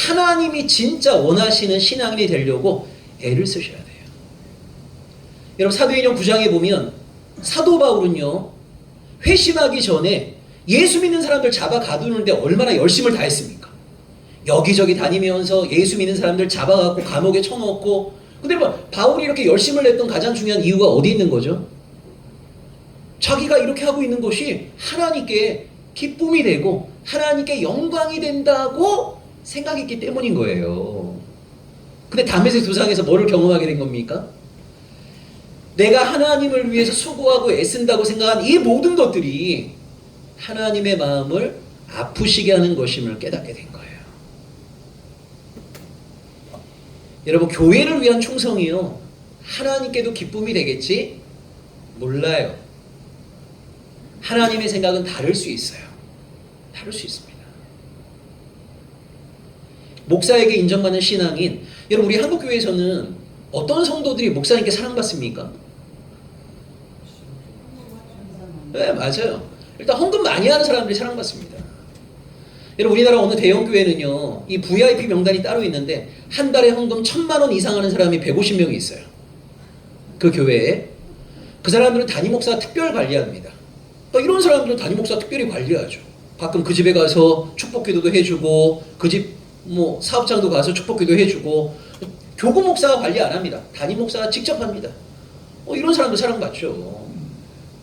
하나님이 진짜 원하시는 신앙인이 되려고 애를 쓰셔야 돼요. 여러분 사도행전 9장에 보면 사도 바울은요 회심하기 전에 예수 믿는 사람들 잡아 가두는데 얼마나 열심을 다했습니까? 여기저기 다니면서 예수 믿는 사람들 잡아갖고 감옥에 쳐넣었고, 근데 뭐 바울이 이렇게 열심을 냈던 가장 중요한 이유가 어디 있는 거죠? 자기가 이렇게 하고 있는 것이 하나님께 기쁨이 되고 하나님께 영광이 된다고 생각했기 때문인 거예요. 근데 담에색 도상에서 뭐를 경험하게 된 겁니까? 내가 하나님을 위해서 수고하고 애쓴다고 생각한 이 모든 것들이 하나님의 마음을 아프시게 하는 것임을 깨닫게 된 거예요. 여러분 교회를 위한 충성이요 하나님께도 기쁨이 되겠지? 몰라요. 하나님의 생각은 다를 수 있어요. 다를 수 있습니다. 목사에게 인정받는 신앙인, 여러분 우리 한국교회에서는 어떤 성도들이 목사님께 사랑받습니까? 네, 맞아요. 일단 헌금 많이 하는 사람들이 사랑받습니다. 여러분 우리나라 어느 대형교회는요 이 VIP 명단이 따로 있는데 한 달에 헌금 1,000만 원 이상 하는 사람이 150명이 있어요. 그 교회에. 그 사람들은 담임 목사가 특별 관리합니다. 그러니까 이런 사람들은 담임 목사가 특별히 관리하죠. 가끔 그 집에 가서 축복기도도 해주고 그 집 뭐 사업장도 가서 축복기도 해주고, 교구 목사가 관리 안 합니다. 담임 목사가 직접 합니다. 이런 사람도 사랑받죠.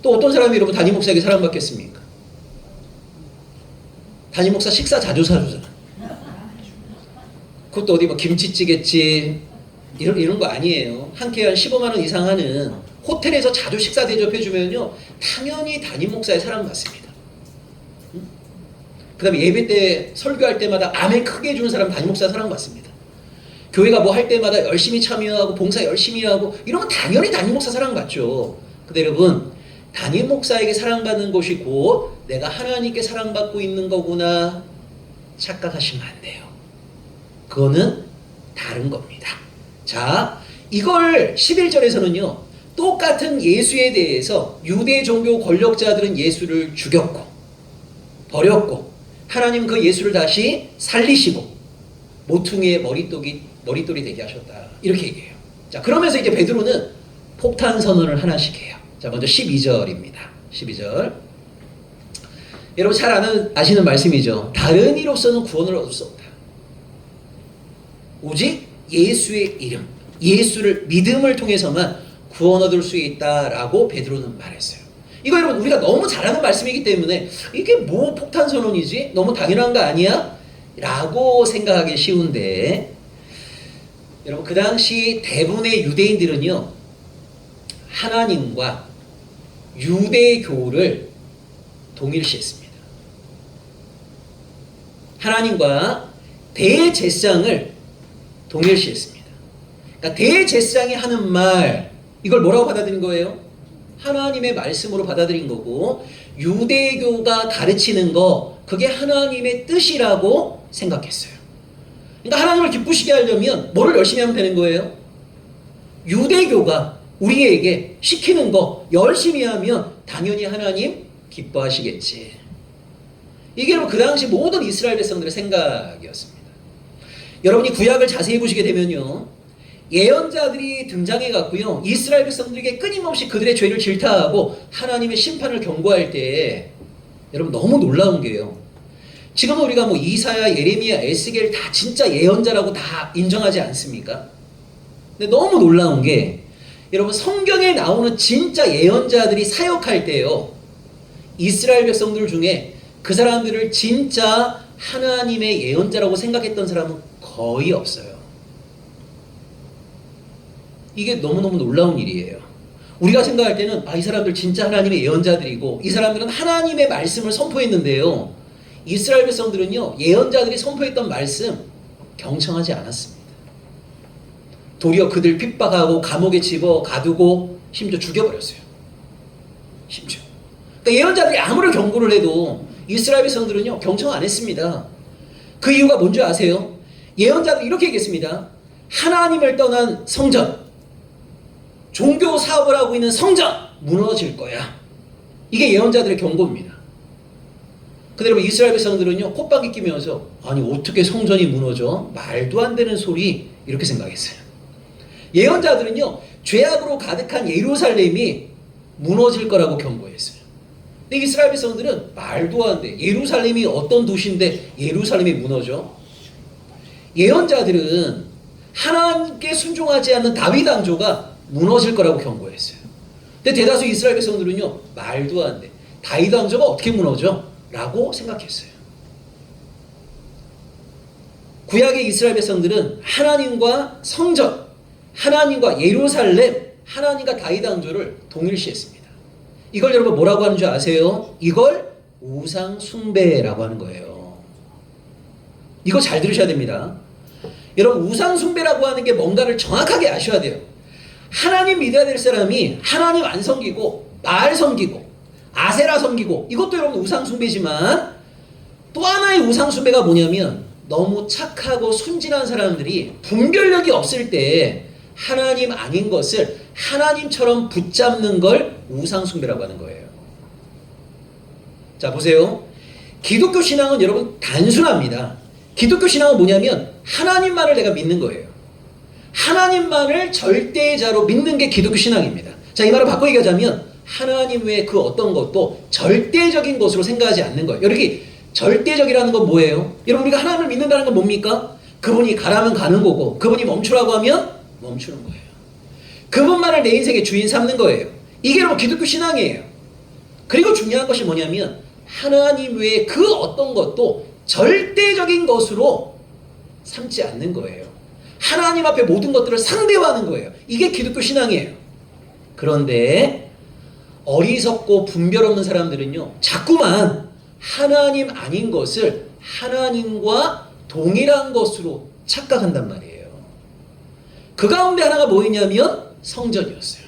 또 어떤 사람이 여러분 담임 목사에게 사랑받겠습니까? 담임 목사 식사 자주 사주잖아. 그것도 어디 뭐 김치찌개집 이런 거 아니에요. 한 끼 한 15만 원 이상 하는 호텔에서 자주 식사 대접해주면요 당연히 담임 목사의 사랑받습니다. 그 다음에 예배 때 설교할 때마다 아멘 크게 해주는 사람 담임 목사 사랑받습니다. 교회가 뭐 할 때마다 열심히 참여하고 봉사 열심히 하고 이러면 당연히 담임 목사 사랑받죠. 근데 여러분 담임 목사에게 사랑받는 것이 곧 내가 하나님께 사랑받고 있는 거구나 착각하시면 안 돼요. 그거는 다른 겁니다. 자, 이걸 11절에서는요 똑같은 예수에 대해서 유대 종교 권력자들은 예수를 죽였고 버렸고 하나님 그 예수를 다시 살리시고 모퉁이의 머릿돌이 되게 하셨다 이렇게 얘기해요. 자, 그러면서 이제 베드로는 폭탄 선언을 하나씩 해요. 자, 먼저 12절입니다. 12절. 여러분 잘 아시는 말씀이죠. 다른 이로서는 구원을 얻을 수 없다. 오직 예수의 이름, 예수를 믿음을 통해서만 구원 얻을 수 있다라고 베드로는 말했어요. 이거 여러분 우리가 너무 잘 아는 말씀이기 때문에 이게 뭐 폭탄 선언이지? 너무 당연한 거 아니야? 라고 생각하기 쉬운데, 여러분 그 당시 대부분의 유대인들은요 하나님과 유대교를 동일시했습니다. 하나님과 대제사장을 동일시했습니다. 그러니까 대제사장이 하는 말, 이걸 뭐라고 받아들인 거예요? 하나님의 말씀으로 받아들인 거고, 유대교가 가르치는 거 그게 하나님의 뜻이라고 생각했어요. 그러니까 하나님을 기쁘시게 하려면 뭐를 열심히 하면 되는 거예요? 유대교가 우리에게 시키는 거 열심히 하면 당연히 하나님 기뻐하시겠지. 이게 그 당시 모든 이스라엘 백성들의 생각이었습니다. 여러분이 구약을 자세히 보시게 되면요 예언자들이 등장해 갖고요 이스라엘 백성들에게 끊임없이 그들의 죄를 질타하고 하나님의 심판을 경고할 때 여러분 너무 놀라운 게요, 지금 우리가 뭐 이사야, 예레미야, 에스겔 다 진짜 예언자라고 다 인정하지 않습니까? 근데 너무 놀라운 게 여러분 성경에 나오는 진짜 예언자들이 사역할 때요 이스라엘 백성들 중에 그 사람들을 진짜 하나님의 예언자라고 생각했던 사람은 거의 없어요. 이게 너무너무 놀라운 일이에요. 우리가 생각할 때는 이 사람들 진짜 하나님의 예언자들이고 이 사람들은 하나님의 말씀을 선포했는데요 이스라엘 백성들은요 예언자들이 선포했던 말씀 경청하지 않았습니다. 도리어 그들 핍박하고 감옥에 집어 가두고 심지어 죽여버렸어요. 심지어. 그러니까 예언자들이 아무리 경고를 해도 이스라엘 백성들은요 경청 안 했습니다. 그 이유가 뭔지 아세요? 예언자들이 이렇게 얘기했습니다. 하나님을 떠난 성전, 종교 사업을 하고 있는 성전 무너질 거야. 이게 예언자들의 경고입니다. 근데 여러분 이스라엘 백성들은요 콧방귀 끼면서 아니 어떻게 성전이 무너져? 말도 안 되는 소리 이렇게 생각했어요. 예언자들은요 죄악으로 가득한 예루살렘이 무너질 거라고 경고했어요. 근데 이스라엘 백성들은 말도 안 돼. 예루살렘이 어떤 도시인데 예루살렘이 무너져? 예언자들은 하나님께 순종하지 않는 다윗 왕조가 무너질 거라고 경고했어요. 근데 대다수 이스라엘 백성들은요 말도 안 돼. 다윗 왕조가 어떻게 무너져? 라고 생각했어요. 구약의 이스라엘 백성들은 하나님과 성전, 하나님과 예루살렘, 하나님과 다윗 왕조를 동일시했습니다. 이걸 여러분 뭐라고 하는 줄 아세요? 이걸 우상 숭배라고 하는 거예요. 이거 잘 들으셔야 됩니다. 여러분 우상 숭배라고 하는 게 뭔가를 정확하게 아셔야 돼요. 하나님 믿어야 될 사람이 하나님 안 섬기고 바알 섬기고 아세라 섬기고 이것도 여러분 우상 숭배지만 또 하나의 우상 숭배가 뭐냐면 너무 착하고 순진한 사람들이 분별력이 없을 때 하나님 아닌 것을 하나님처럼 붙잡는 걸 우상 숭배라고 하는 거예요. 자 보세요. 기독교 신앙은 여러분 단순합니다. 기독교 신앙은 뭐냐면 하나님만을 내가 믿는 거예요. 하나님만을 절대자로 믿는 게 기독교 신앙입니다. 자, 이 말을 바꿔 얘기하자면 하나님 외에 그 어떤 것도 절대적인 것으로 생각하지 않는 거예요. 여기 절대적이라는 건 뭐예요? 여러분 우리가 하나님을 믿는다는 건 뭡니까? 그분이 가라면 가는 거고 그분이 멈추라고 하면 멈추는 거예요. 그분만을 내 인생의 주인 삼는 거예요. 이게 여러분 기독교 신앙이에요. 그리고 중요한 것이 뭐냐면 하나님 외에 그 어떤 것도 절대적인 것으로 삼지 않는 거예요. 하나님 앞에 모든 것들을 상대화하는 거예요. 이게 기독교 신앙이에요. 그런데 어리석고 분별 없는 사람들은요 자꾸만 하나님 아닌 것을 하나님과 동일한 것으로 착각한단 말이에요. 그 가운데 하나가 뭐였냐면 성전이었어요.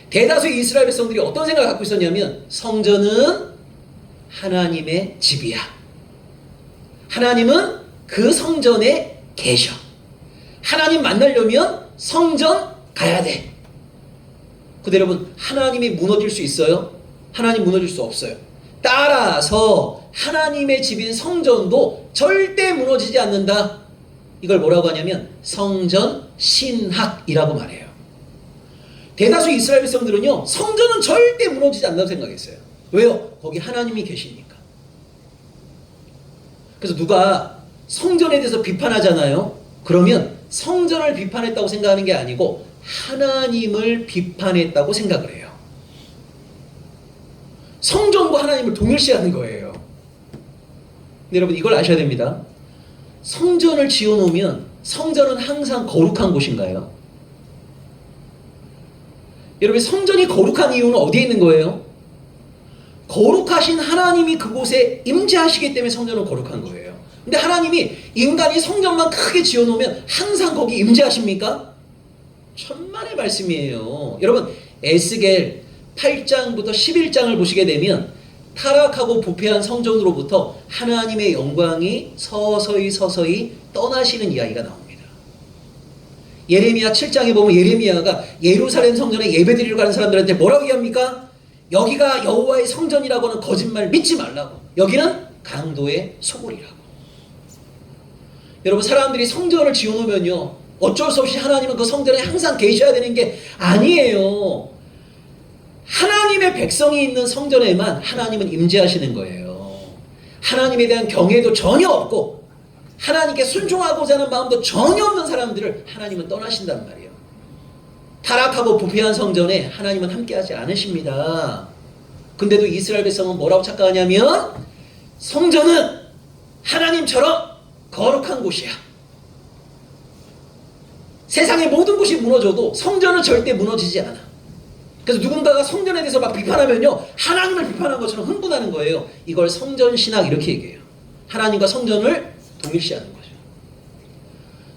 대다수 이스라엘 백성들이 어떤 생각을 갖고 있었냐면 성전은 하나님의 집이야. 하나님은 그 성전에 계셔. 하나님 만나려면 성전 가야 돼. 근데 여러분 하나님이 무너질 수 있어요? 하나님 무너질 수 없어요. 따라서 하나님의 집인 성전도 절대 무너지지 않는다. 이걸 뭐라고 하냐면 성전 신학이라고 말해요. 대다수 이스라엘 백성들은요 성전은 절대 무너지지 않는다고 생각했어요. 왜요? 거기 하나님이 계시니까. 그래서 누가 성전에 대해서 비판하잖아요. 그러면 성전을 비판했다고 생각하는 게 아니고 하나님을 비판했다고 생각을 해요. 성전과 하나님을 동일시하는 거예요. 근데 여러분 이걸 아셔야 됩니다. 성전을 지어놓으면 성전은 항상 거룩한 곳인가요? 여러분 성전이 거룩한 이유는 어디에 있는 거예요? 거룩하신 하나님이 그곳에 임재하시기 때문에 성전은 거룩한 거예요. 근데 하나님이 인간이 성전만 크게 지어놓으면 항상 거기 임재하십니까? 천만의 말씀이에요. 여러분 에스겔 8장부터 11장을 보시게 되면 타락하고 부패한 성전으로부터 하나님의 영광이 서서히 떠나시는 이야기가 나옵니다. 예레미야 7장에 보면 예레미야가 예루살렘 성전에 예배드리러 가는 사람들한테 뭐라고 얘기합니까? 여기가 여호와의 성전이라고 하는 거짓말 믿지 말라고. 여기는 강도의 소굴이라고. 여러분 사람들이 성전을 지어놓으면요 어쩔 수 없이 하나님은 그 성전에 항상 계셔야 되는 게 아니에요. 하나님의 백성이 있는 성전에만 하나님은 임재하시는 거예요. 하나님에 대한 경외도 전혀 없고 하나님께 순종하고자 하는 마음도 전혀 없는 사람들을 하나님은 떠나신단 말이에요. 타락하고 부패한 성전에 하나님은 함께하지 않으십니다. 근데도 이스라엘 백성은 뭐라고 착각하냐면 성전은 하나님처럼 거룩한 곳이야. 세상의 모든 곳이 무너져도 성전은 절대 무너지지 않아. 그래서 누군가가 성전에 대해서 막 비판하면요 하나님을 비판한 것처럼 흥분하는 거예요. 이걸 성전신학 이렇게 얘기해요. 하나님과 성전을 동일시하는 거죠.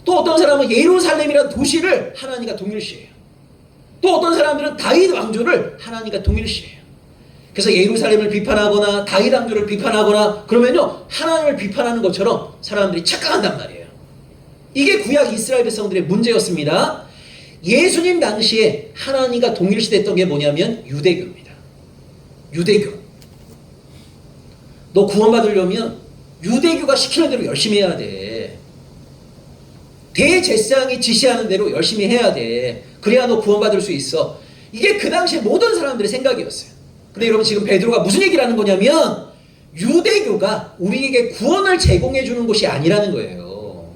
또 어떤 사람은 예루살렘이라는 도시를 하나님과 동일시해요. 또 어떤 사람들은 다윗 왕조를 하나님과 동일시해요. 그래서 예루살렘을 비판하거나 다윗 왕조를 비판하거나 그러면요 하나님을 비판하는 것처럼 사람들이 착각한단 말이에요. 이게 구약 이스라엘 백성들의 문제였습니다. 예수님 당시에 하나님과 동일시됐던 게 뭐냐면 유대교입니다. 유대교. 너 구원받으려면 유대교가 시키는 대로 열심히 해야 돼. 대제사장이 지시하는 대로 열심히 해야 돼. 그래야 너 구원받을 수 있어. 이게 그 당시에 모든 사람들의 생각이었어요. 근데 여러분 지금 베드로가 무슨 얘기를 하는 거냐면 유대교가 우리에게 구원을 제공해 주는 곳이 아니라는 거예요.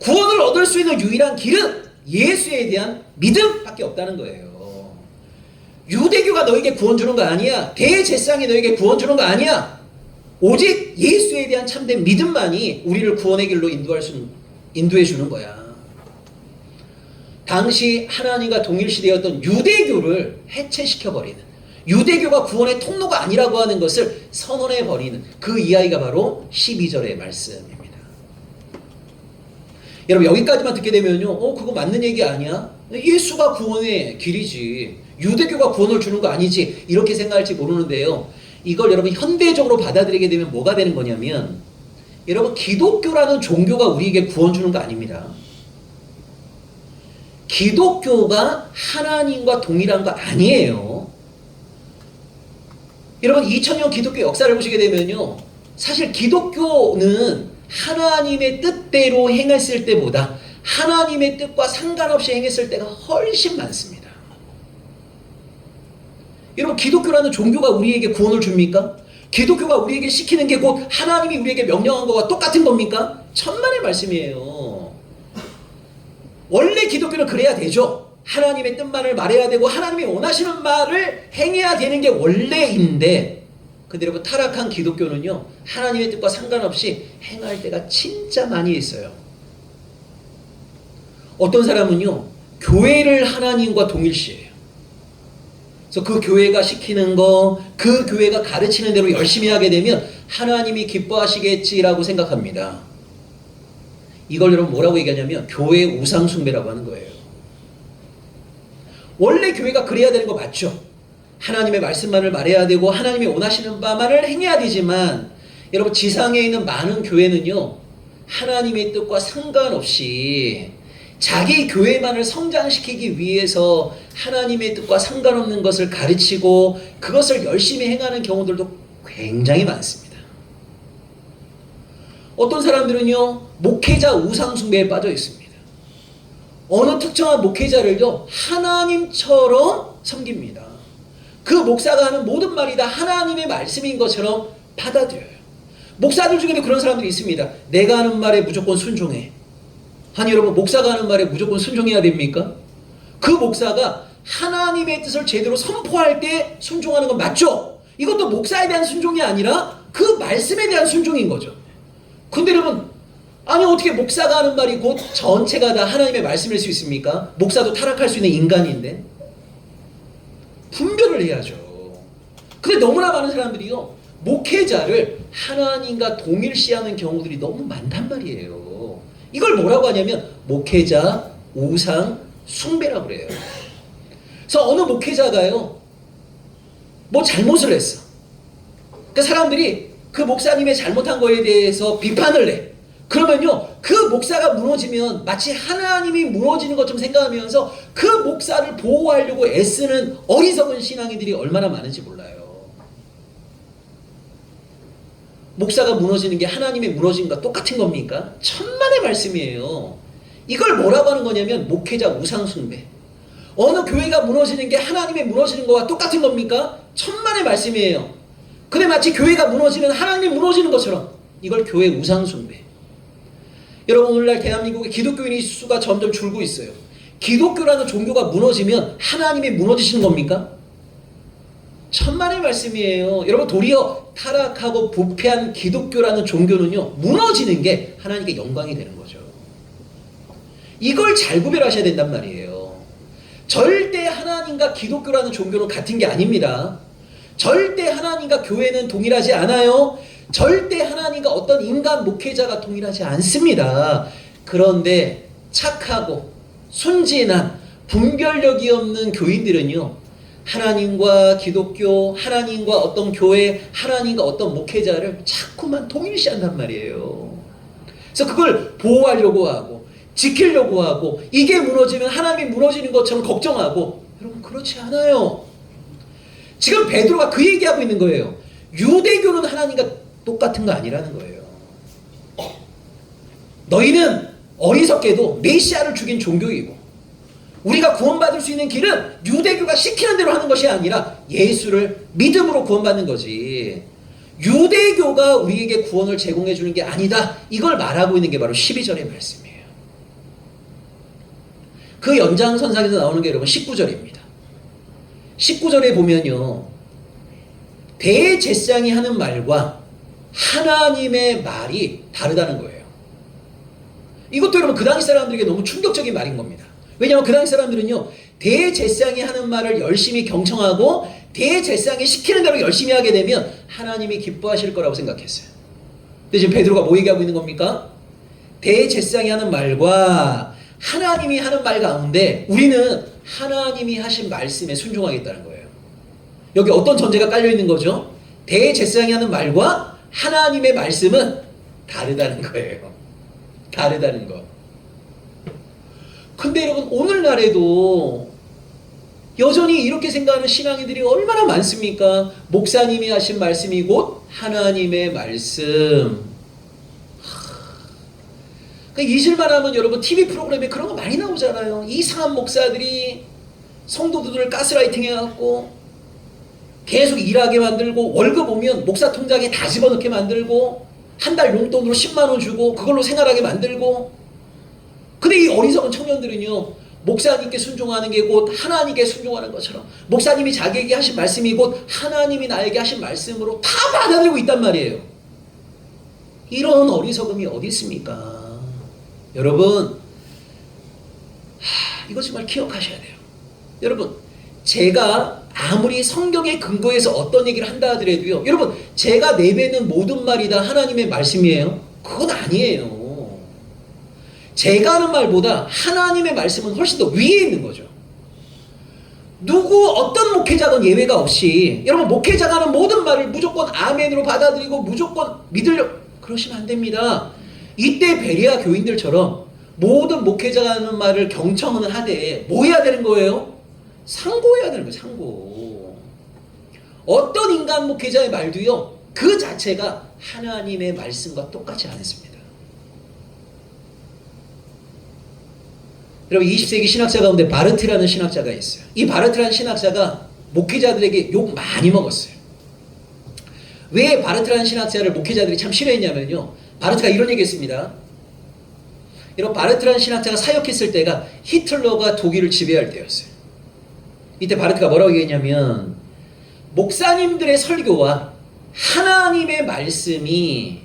구원을 얻을 수 있는 유일한 길은 예수에 대한 믿음밖에 없다는 거예요. 유대교가 너에게 구원 주는 거 아니야. 대제사장이 너에게 구원 주는 거 아니야. 오직 예수에 대한 참된 믿음만이 우리를 구원의 길로 인도해 주는 거야. 당시 하나님과 동일시되었던 유대교를 해체시켜버리는, 유대교가 구원의 통로가 아니라고 하는 것을 선언해버리는 그 이야기가 바로 12절의 말씀입니다. 여러분 여기까지만 듣게 되면요, 그거 맞는 얘기 아니야? 예수가 구원의 길이지, 유대교가 구원을 주는 거 아니지, 이렇게 생각할지 모르는데요, 이걸 여러분 현대적으로 받아들이게 되면 뭐가 되는 거냐면, 여러분 기독교라는 종교가 우리에게 구원 주는 거 아닙니다. 기독교가 하나님과 동일한 거 아니에요. 여러분 2000년 기독교 역사를 보시게 되면요, 사실 기독교는 하나님의 뜻대로 행했을 때보다 하나님의 뜻과 상관없이 행했을 때가 훨씬 많습니다. 여러분 기독교라는 종교가 우리에게 구원을 줍니까? 기독교가 우리에게 시키는 게 곧 하나님이 우리에게 명령한 것과 똑같은 겁니까? 천만의 말씀이에요. 원래 기독교는 그래야 되죠. 하나님의 뜻만을 말해야 되고 하나님이 원하시는 말을 행해야 되는 게 원래인데, 근데 여러분 타락한 기독교는요, 하나님의 뜻과 상관없이 행할 때가 진짜 많이 있어요. 어떤 사람은요, 교회를 하나님과 동일시해요. 그래서 그 교회가 시키는 거, 그 교회가 가르치는 대로 열심히 하게 되면 하나님이 기뻐하시겠지라고 생각합니다. 이걸 여러분 뭐라고 얘기하냐면 교회 우상 숭배라고 하는 거예요. 원래 교회가 그래야 되는 거 맞죠? 하나님의 말씀만을 말해야 되고 하나님이 원하시는 바만을 행해야 되지만, 여러분 지상에 있는 많은 교회는요, 하나님의 뜻과 상관없이 자기 교회만을 성장시키기 위해서 하나님의 뜻과 상관없는 것을 가르치고 그것을 열심히 행하는 경우들도 굉장히 많습니다. 어떤 사람들은요, 목회자 우상 숭배에 빠져 있습니다. 어느 특정한 목회자를요, 하나님처럼 섬깁니다. 그 목사가 하는 모든 말이 다 하나님의 말씀인 것처럼 받아들여요. 목사들 중에도 그런 사람들이 있습니다. 내가 하는 말에 무조건 순종해. 아니 여러분, 목사가 하는 말에 무조건 순종해야 됩니까? 그 목사가 하나님의 뜻을 제대로 선포할 때 순종하는 건 맞죠? 이것도 목사에 대한 순종이 아니라 그 말씀에 대한 순종인 거죠. 근데 여러분, 아니 어떻게 목사가 하는 말이 곧 전체가 다 하나님의 말씀일 수 있습니까? 목사도 타락할 수 있는 인간인데. 분별을 해야죠. 근데 너무나 많은 사람들이요, 목회자를 하나님과 동일시하는 경우들이 너무 많단 말이에요. 이걸 뭐라고 하냐면 목회자 우상 숭배라고 그래요. 그래서 어느 목회자가요, 뭐 잘못을 했어. 그러니까 사람들이 그 목사님의 잘못한 거에 대해서 비판을 해. 그러면요, 그 목사가 무너지면 마치 하나님이 무너지는 것처럼 생각하면서 그 목사를 보호하려고 애쓰는 어리석은 신앙인들이 얼마나 많은지 몰라요. 목사가 무너지는 게 하나님이 무너진 것과 똑같은 겁니까? 천만의 말씀이에요. 이걸 뭐라고 하는 거냐면 목회자 우상 숭배. 어느 교회가 무너지는 게 하나님의 무너지는 것과 똑같은 겁니까? 천만의 말씀이에요. 근데 마치 교회가 무너지면 하나님이 무너지는 것처럼 이걸 교회 우상 숭배. 여러분 오늘날 대한민국의 기독교인의 수가 점점 줄고 있어요. 기독교라는 종교가 무너지면 하나님이 무너지시는 겁니까? 천만의 말씀이에요. 여러분 도리어 타락하고 부패한 기독교라는 종교는요, 무너지는 게 하나님께 영광이 되는 거죠. 이걸 잘 구별하셔야 된단 말이에요. 절대 하나님과 기독교라는 종교는 같은 게 아닙니다. 절대 하나님과 교회는 동일하지 않아요. 절대 하나님과 어떤 인간 목회자가 동일하지 않습니다. 그런데 착하고 순진한 분별력이 없는 교인들은요, 하나님과 기독교, 하나님과 어떤 교회, 하나님과 어떤 목회자를 자꾸만 동일시한단 말이에요. 그래서 그걸 보호하려고 하고 지키려고 하고, 이게 무너지면 하나님이 무너지는 것처럼 걱정하고. 여러분 그렇지 않아요. 지금 베드로가 그 얘기하고 있는 거예요. 유대교는 하나님과 똑같은 거 아니라는 거예요. 너희는 어리석게도 메시아를 죽인 종교이고 우리가 구원받을 수 있는 길은 유대교가 시키는 대로 하는 것이 아니라 예수를 믿음으로 구원받는 거지. 유대교가 우리에게 구원을 제공해 주는 게 아니다. 이걸 말하고 있는 게 바로 12절의 말씀이에요. 그 연장선상에서 나오는 게 여러분 19절입니다. 19절에 보면요. 대제사장이 하는 말과 하나님의 말이 다르다는 거예요. 이것도 여러분 그 당시 사람들에게 너무 충격적인 말인 겁니다. 왜냐하면 그 당시 사람들은요. 대제사장이 하는 말을 열심히 경청하고 대제사장이 시키는 대로 열심히 하게 되면 하나님이 기뻐하실 거라고 생각했어요. 근데 지금 베드로가 뭐 얘기하고 있는 겁니까? 대제사장이 하는 말과 하나님이 하는 말 가운데 우리는 하나님이 하신 말씀에 순종하겠다는 거예요. 여기 어떤 전제가 깔려 있는 거죠? 대제사장이 하는 말과 하나님의 말씀은 다르다는 거예요. 다르다는 거. 근데 여러분 오늘날에도 여전히 이렇게 생각하는 신앙인들이 얼마나 많습니까? 목사님이 하신 말씀이 곧 하나님의 말씀. 그러니까 잊을만 하면 여러분 TV 프로그램에 그런 거 많이 나오잖아요. 이상한 목사들이 성도들을 가스라이팅 해갖고 계속 일하게 만들고 월급 오면 목사 통장에 다 집어넣게 만들고 한 달 용돈으로 10만 원 주고 그걸로 생활하게 만들고. 근데 이 어리석은 청년들은요. 목사님께 순종하는 게 곧 하나님께 순종하는 것처럼 목사님이 자기에게 하신 말씀이 곧 하나님이 나에게 하신 말씀으로 다 받아들이고 있단 말이에요. 이런 어리석음이 어디 있습니까? 여러분 이거 정말 기억하셔야 돼요. 여러분 제가 아무리 성경의 근거에서 어떤 얘기를 한다 하더라도요. 여러분 제가 내뱉는 모든 말이 다 하나님의 말씀이에요? 그건 아니에요. 제가 하는 말보다 하나님의 말씀은 훨씬 더 위에 있는 거죠. 누구 어떤 목회자건 예외가 없이 여러분 목회자가 하는 모든 말을 무조건 아멘으로 받아들이고 무조건 믿으려 그러시면 안 됩니다. 이때 베레아 교인들처럼 모든 목회자가 하는 말을 경청은 하되 뭐 해야 되는 거예요? 상고해야 되는 거예요. 상고. 어떤 인간 목회자의 말도요. 그 자체가 하나님의 말씀과 똑같지 않습니다. 여러분 20세기 신학자 가운데 바르트라는 신학자가 있어요. 이 바르트라는 신학자가 목회자들에게 욕 많이 먹었어요. 왜 바르트라는 신학자를 목회자들이 참 싫어했냐면요. 바르트가 이런 얘기했습니다. 여러분 바르트라는 신학자가 사역했을 때가 히틀러가 독일을 지배할 때였어요. 이때 바르트가 뭐라고 얘기했냐면 목사님들의 설교와 하나님의 말씀이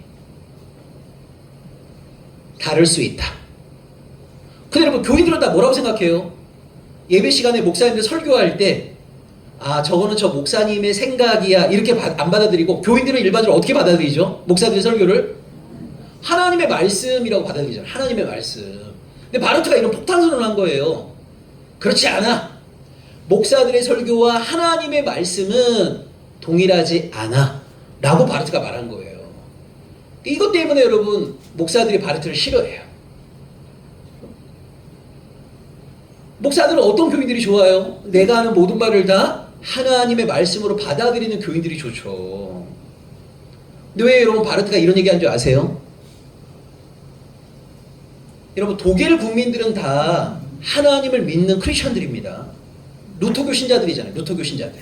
다를 수 있다. 근데 여러분 교인들은 다 뭐라고 생각해요? 예배 시간에 목사님들 설교할 때 아 저거는 저 목사님의 생각이야 이렇게 안 받아들이고 교인들은 일반적으로 어떻게 받아들이죠? 목사들의 설교를 하나님의 말씀이라고 받아들이잖아요. 하나님의 말씀. 근데 바르트가 이런 폭탄 선언을 한 거예요. 그렇지 않아. 목사들의 설교와 하나님의 말씀은 동일하지 않아 라고 바르트가 말한 거예요. 이것 때문에 여러분 목사들이 바르트를 싫어해요. 목사들은 어떤 교인들이 좋아요? 내가 하는 모든 말을 다 하나님의 말씀으로 받아들이는 교인들이 좋죠. 근데 왜 여러분 바르트가 이런 얘기한 줄 아세요? 여러분 독일 국민들은 다 하나님을 믿는 크리스천들입니다. 루터교 신자들이잖아요. 루터교 신자들.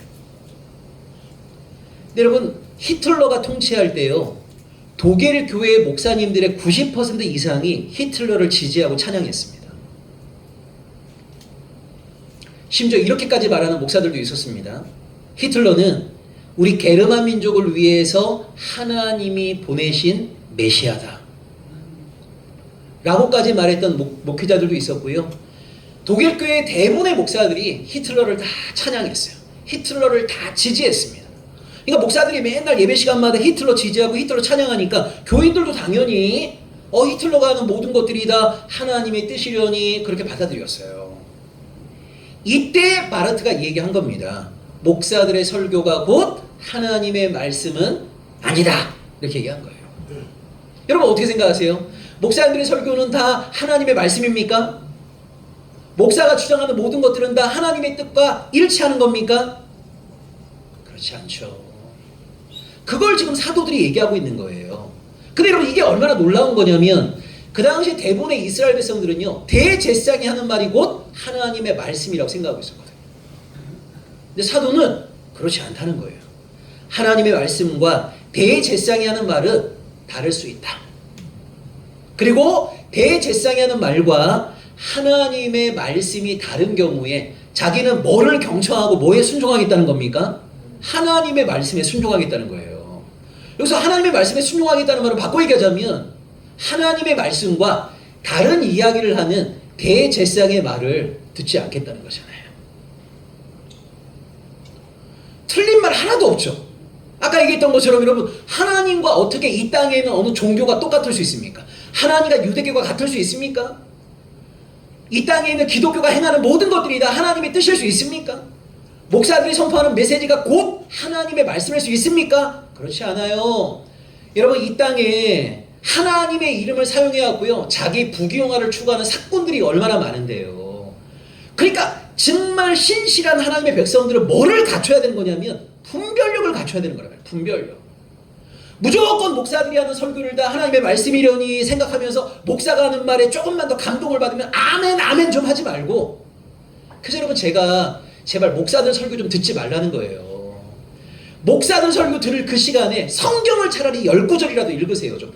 근데 여러분 히틀러가 통치할 때요. 독일 교회 목사님들의 90% 이상이 히틀러를 지지하고 찬양했습니다. 심지어 이렇게까지 말하는 목사들도 있었습니다. 히틀러는 우리 게르만 민족을 위해서 하나님이 보내신 메시아다 라고까지 말했던 목회자들도 있었고요. 독일 교회 대부분의 목사들이 히틀러를 다 찬양했어요. 히틀러를 다 지지했습니다. 그러니까 목사들이 맨날 예배 시간마다 히틀러 지지하고 히틀러 찬양하니까 교인들도 당연히 히틀러가 하는 모든 것들이 다 하나님의 뜻이려니 그렇게 받아들였어요. 이때 바르트가 얘기한 겁니다. 목사들의 설교가 곧 하나님의 말씀은 아니다. 이렇게 얘기한 거예요. 여러분 어떻게 생각하세요? 목사님들의 설교는 다 하나님의 말씀입니까? 목사가 주장하는 모든 것들은 다 하나님의 뜻과 일치하는 겁니까? 그렇지 않죠. 그걸 지금 사도들이 얘기하고 있는 거예요. 근데 여러분 이게 얼마나 놀라운 거냐면 그 당시 대부분의 이스라엘 백성들은요 대제사장이 하는 말이 곧 하나님의 말씀이라고 생각하고 있었거든요. 근데 사도는 그렇지 않다는 거예요. 하나님의 말씀과 대제사장이 하는 말은 다를 수 있다. 그리고 대제사장이 하는 말과 하나님의 말씀이 다른 경우에 자기는 뭐를 경청하고 뭐에 순종하겠다는 겁니까? 하나님의 말씀에 순종하겠다는 거예요. 여기서 하나님의 말씀에 순종하겠다는 말을 바꿔 얘기하자면 하나님의 말씀과 다른 이야기를 하는 대제사장의 말을 듣지 않겠다는 거잖아요. 틀린 말 하나도 없죠. 아까 얘기했던 것처럼 여러분 하나님과 어떻게 이 땅에 있는 어느 종교가 똑같을 수 있습니까? 하나님과 유대교가 같을 수 있습니까? 이 땅에 있는 기독교가 행하는 모든 것들이 다 하나님의 뜻일 수 있습니까? 목사들이 선포하는 메시지가 곧 하나님의 말씀일 수 있습니까? 그렇지 않아요. 여러분 이 땅에 하나님의 이름을 사용해왔고요 자기 부귀영화를 추구하는 사건들이 얼마나 많은데요. 그러니까 정말 신실한 하나님의 백성들은 뭐를 갖춰야 되는 거냐면 분별력을 갖춰야 되는 거라고요. 분별력. 무조건 목사들이 하는 설교를 다 하나님의 말씀이려니 생각하면서 목사가 하는 말에 조금만 더 감동을 받으면 아멘 아멘 좀 하지 말고, 그래서 여러분 제가 제발 목사들 설교 좀 듣지 말라는 거예요. 목사들 설교 들을 그 시간에 성경을 차라리 10구절이라도 읽으세요. 좀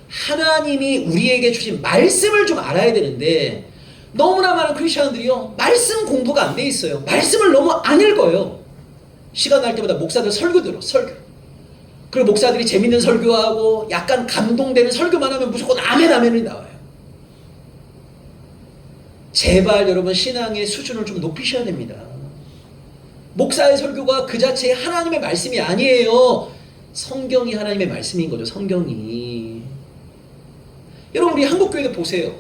하나님이 우리에게 주신 말씀을 좀 알아야 되는데 너무나 많은 크리스천들이요 말씀 공부가 안 돼 있어요. 말씀을 너무 안 읽어요. 시간 날 때마다 목사들 설교 들어 설교. 그리고 목사들이 재밌는 설교하고 약간 감동되는 설교만 하면 무조건 아멘 아멘이 나와요. 제발 여러분 신앙의 수준을 좀 높이셔야 됩니다. 목사의 설교가 그 자체의 하나님의 말씀이 아니에요. 성경이 하나님의 말씀인 거죠. 성경이. 여러분 우리 한국교회도 보세요.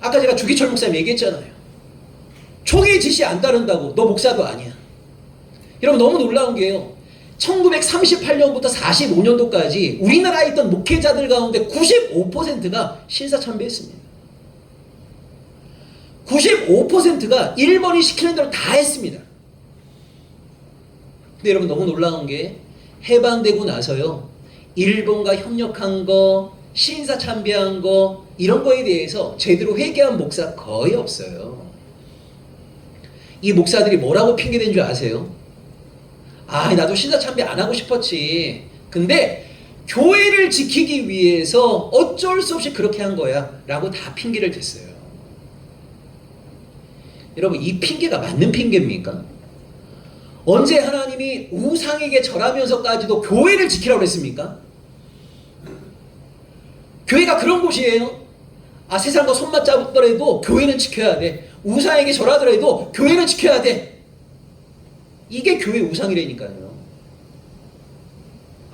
아까 제가 주기철 목사님 얘기했잖아요. 총회 지시 안 따른다고 너 목사도 아니야. 여러분 너무 놀라운 게요. 1938년부터 45년도까지 우리나라에 있던 목회자들 가운데 95%가 신사참배했습니다. 95%가 일본이 시키는 대로 다 했습니다. 근데 여러분 너무 놀라운 게 해방되고 나서요 일본과 협력한 거, 신사참배한 거 이런 거에 대해서 제대로 회개한 목사 거의 없어요. 이 목사들이 뭐라고 핑계댄 줄 아세요? 아 나도 신사참배 안 하고 싶었지. 근데 교회를 지키기 위해서 어쩔 수 없이 그렇게 한 거야 라고 다 핑계를 댔어요. 여러분 이 핑계가 맞는 핑계입니까? 언제 하나님이 우상에게 절하면서까지도 교회를 지키라고 그랬습니까? 교회가 그런 곳이에요. 아 세상과 손맞잡더라도 교회는 지켜야 돼. 우상에게 절하더라도 교회는 지켜야 돼. 이게 교회 우상이라니까요.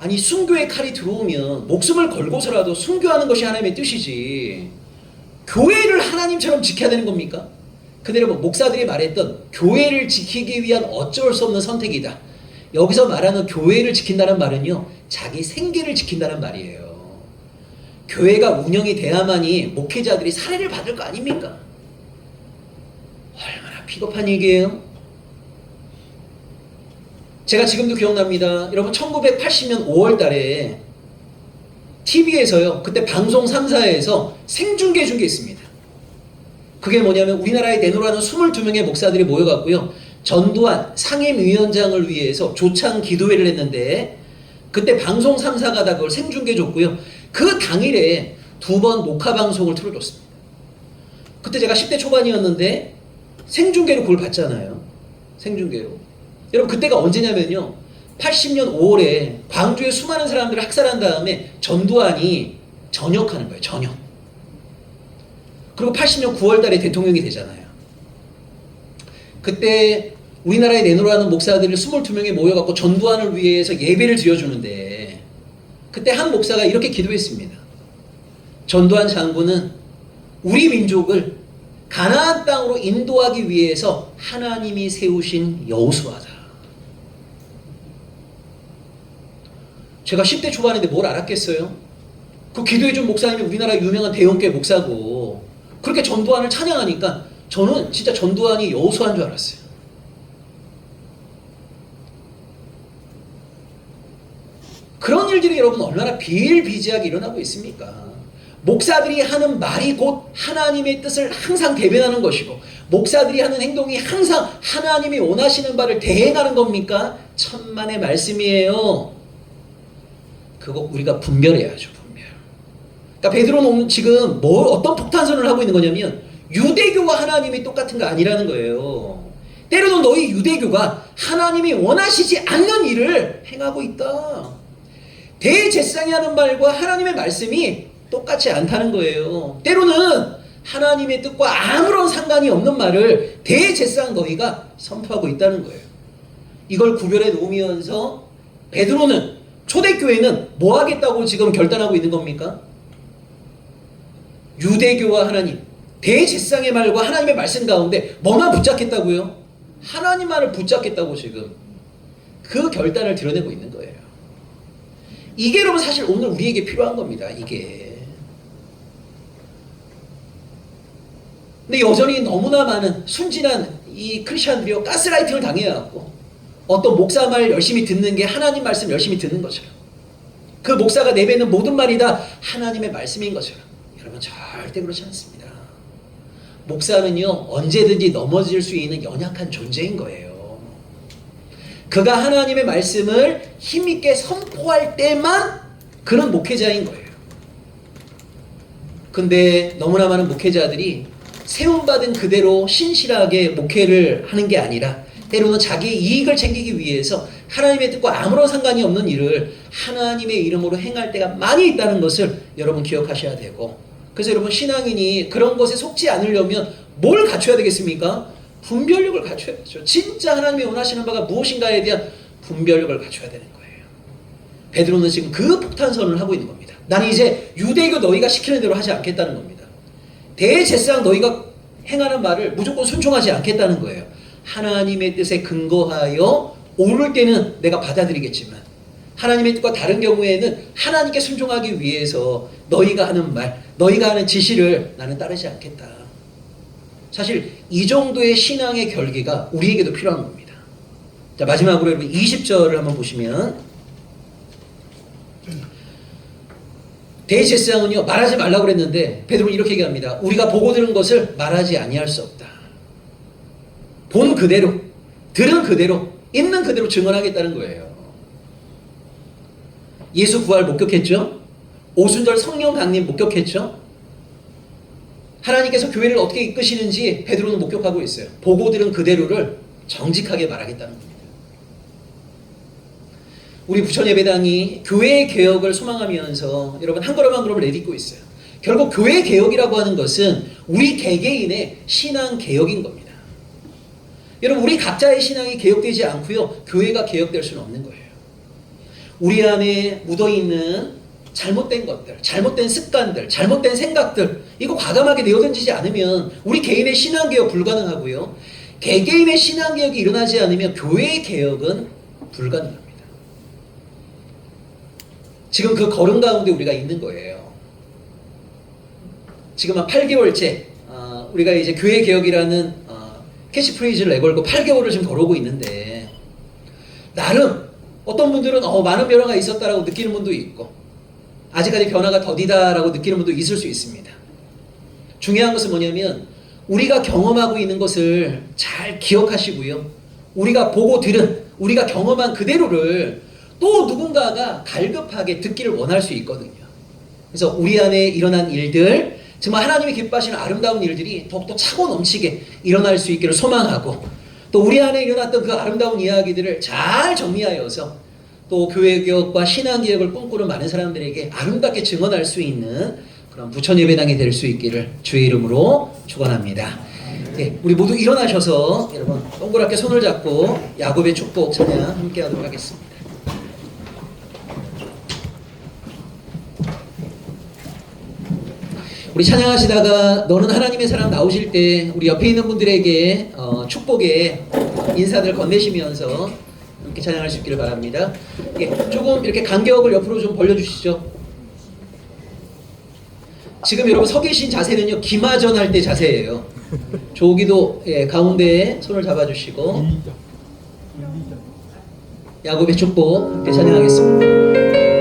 아니 순교의 칼이 들어오면 목숨을 걸고서라도 순교하는 것이 하나님의 뜻이지 교회를 하나님처럼 지켜야 되는 겁니까? 근데 여러분 목사들이 말했던 교회를 지키기 위한 어쩔 수 없는 선택이다. 여기서 말하는 교회를 지킨다는 말은요 자기 생계를 지킨다는 말이에요. 교회가 운영이 돼야만이 목회자들이 사례를 받을 거 아닙니까? 얼마나 비겁한 얘기예요. 제가 지금도 기억납니다. 여러분 1980년 5월 달에 TV에서요 그때 방송 3사에서 생중계 중계 있습니다. 그게 뭐냐면 우리나라에 내노라는 22명의 목사들이 모여갖고요 전두환 상임위원장을 위해서 조창 기도회를 했는데 그때 방송 3사가 다 그걸 생중계 줬고요 그 당일에 2번 녹화 방송을 틀어줬습니다. 그때 제가 10대 초반이었는데 생중계로 그걸 봤잖아요. 생중계로. 여러분 그때가 언제냐면요 80년 5월에 광주에 수많은 사람들을 학살한 다음에 전두환이 전역하는 거예요. 전역. 그리고 80년 9월 달에 대통령이 되잖아요. 그때 우리나라에 내노라는 목사들을 22명이 모여갖고 전두환을 위해서 예배를 드려주는데 그때 한 목사가 이렇게 기도했습니다. 전두환 장군은 우리 민족을 가나안 땅으로 인도하기 위해서 하나님이 세우신 여호수아다. 제가 10대 초반인데 뭘 알았겠어요? 그 기도해준 목사님이 우리나라 유명한 대형교회 목사고 그렇게 전두환을 찬양하니까 저는 진짜 전두환이 여호수아인 줄 알았어요. 그런 일들이 여러분 얼마나 비일비재하게 일어나고 있습니까? 목사들이 하는 말이 곧 하나님의 뜻을 항상 대변하는 것이고 목사들이 하는 행동이 항상 하나님이 원하시는 바를 대행하는 겁니까? 천만의 말씀이에요. 그거 우리가 분별해야죠. 분별. 그러니까 베드로는 지금 어떤 폭탄선을 하고 있는 거냐면 유대교와 하나님이 똑같은 거 아니라는 거예요. 때로는 너희 유대교가 하나님이 원하시지 않는 일을 행하고 있다. 대제사장이 하는 말과 하나님의 말씀이 똑같지 않다는 거예요. 때로는 하나님의 뜻과 아무런 상관이 없는 말을 대제사장 너희가 선포하고 있다는 거예요. 이걸 구별해 놓으면서 베드로는 초대교회는 뭐 하겠다고 지금 결단하고 있는 겁니까? 유대교와 하나님, 대제사장의 말과 하나님의 말씀 가운데 뭐만 붙잡겠다고요? 하나님만을 붙잡겠다고 지금 그 결단을 드러내고 있는 거예요. 이게 여러분 사실 오늘 우리에게 필요한 겁니다. 이게. 근데 여전히 너무나 많은 순진한 이 크리스천들이요 가스라이팅을 당해갖고 어떤 목사 말 열심히 듣는 게 하나님 말씀 열심히 듣는 것처럼 그 목사가 내뱉는 모든 말이 다 하나님의 말씀인 것처럼 여러분 절대 그렇지 않습니다. 목사는요 언제든지 넘어질 수 있는 연약한 존재인 거예요. 그가 하나님의 말씀을 힘있게 선포할 때만 그런 목회자인 거예요. 근데 너무나 많은 목회자들이 세움받은 그대로 신실하게 목회를 하는 게 아니라 때로는 자기의 이익을 챙기기 위해서 하나님의 뜻과 아무런 상관이 없는 일을 하나님의 이름으로 행할 때가 많이 있다는 것을 여러분 기억하셔야 되고 그래서 여러분 신앙인이 그런 것에 속지 않으려면 뭘 갖춰야 되겠습니까? 분별력을 갖춰야죠. 진짜 하나님이 원하시는 바가 무엇인가에 대한 분별력을 갖춰야 되는 거예요. 베드로는 지금 그 폭탄선을 하고 있는 겁니다. 나는 이제 유대교 너희가 시키는 대로 하지 않겠다는 겁니다. 대제사장 너희가 행하는 말을 무조건 순종하지 않겠다는 거예요. 하나님의 뜻에 근거하여 오를 때는 내가 받아들이겠지만 하나님의 뜻과 다른 경우에는 하나님께 순종하기 위해서 너희가 하는 말, 너희가 하는 지시를 나는 따르지 않겠다. 사실 이 정도의 신앙의 결기가 우리에게도 필요한 겁니다. 자, 마지막으로 여러분 20절을 한번 보시면 대제사장은요 말하지 말라고 그랬는데 베드로는 이렇게 얘기합니다. 우리가 보고 들은 것을 말하지 아니할 수 없다. 본 그대로, 들은 그대로, 있는 그대로 증언하겠다는 거예요. 예수 부활 목격했죠? 오순절 성령 강림 목격했죠? 하나님께서 교회를 어떻게 이끄시는지 베드로는 목격하고 있어요. 보고 들은 그대로를 정직하게 말하겠다는 겁니다. 우리 부천예배당이 교회 개혁을 소망하면서 여러분 한 걸음 한 걸음을 내딛고 있어요. 결국 교회 개혁이라고 하는 것은 우리 개개인의 신앙 개혁인 겁니다. 여러분 우리 각자의 신앙이 개혁되지 않고요 교회가 개혁될 수는 없는 거예요. 우리 안에 묻어있는 잘못된 것들, 잘못된 습관들, 잘못된 생각들 이거 과감하게 내어던지지 않으면 우리 개인의 신앙개혁 불가능하고요. 개개인의 신앙개혁이 일어나지 않으면 교회의 개혁은 불가능합니다. 지금 그 걸음 가운데 우리가 있는 거예요. 지금 한 8개월째 우리가 이제 교회 개혁이라는 캐치프레이즈를 내걸고 8개월을 지금 걸어오고 있는데 나름 어떤 분들은 많은 변화가 있었다라고 느끼는 분도 있고 아직까지 변화가 더디다라고 느끼는 분도 있을 수 있습니다. 중요한 것은 뭐냐면 우리가 경험하고 있는 것을 잘 기억하시고요. 우리가 보고 들은 우리가 경험한 그대로를 또 누군가가 갈급하게 듣기를 원할 수 있거든요. 그래서 우리 안에 일어난 일들 정말 하나님이 기뻐하시는 아름다운 일들이 더욱더 차고 넘치게 일어날 수 있기를 소망하고 또 우리 안에 일어났던 그 아름다운 이야기들을 잘 정리하여서 또 교회개혁과 신앙개혁을 꿈꾸는 많은 사람들에게 아름답게 증언할 수 있는 그런 부천예배당이 될 수 있기를 주의 이름으로 축원합니다. 네, 우리 모두 일어나셔서 여러분 동그랗게 손을 잡고 야곱의 축복 찬양 함께 하도록 하겠습니다. 우리 찬양하시다가 너는 하나님의 사랑 나오실 때 우리 옆에 있는 분들에게 축복의 인사들 건네시면서 이렇게 찬양할 수 있기를 바랍니다. 예, 조금 이렇게 간격을 옆으로 좀 벌려주시죠. 지금 여러분 서 계신 자세는요 기마전 할 때 자세예요. 조기도 가운데에 손을 잡아주시고 야곱의 축복 함께 찬양하겠습니다.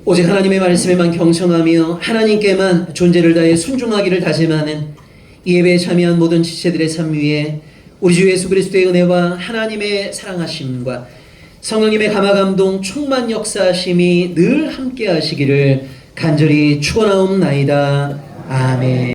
오직 하나님의 말씀에만 경청하며 하나님께만 존재를 다해 순종하기를 다짐하는 이 예배에 참여한 모든 지체들의 삶 위에 우리 주 예수 그리스도의 은혜와 하나님의 사랑하심과 성령님의 감화감동 충만 역사하심이 늘 함께 하시기를 간절히 축원하옵나이다. 아멘.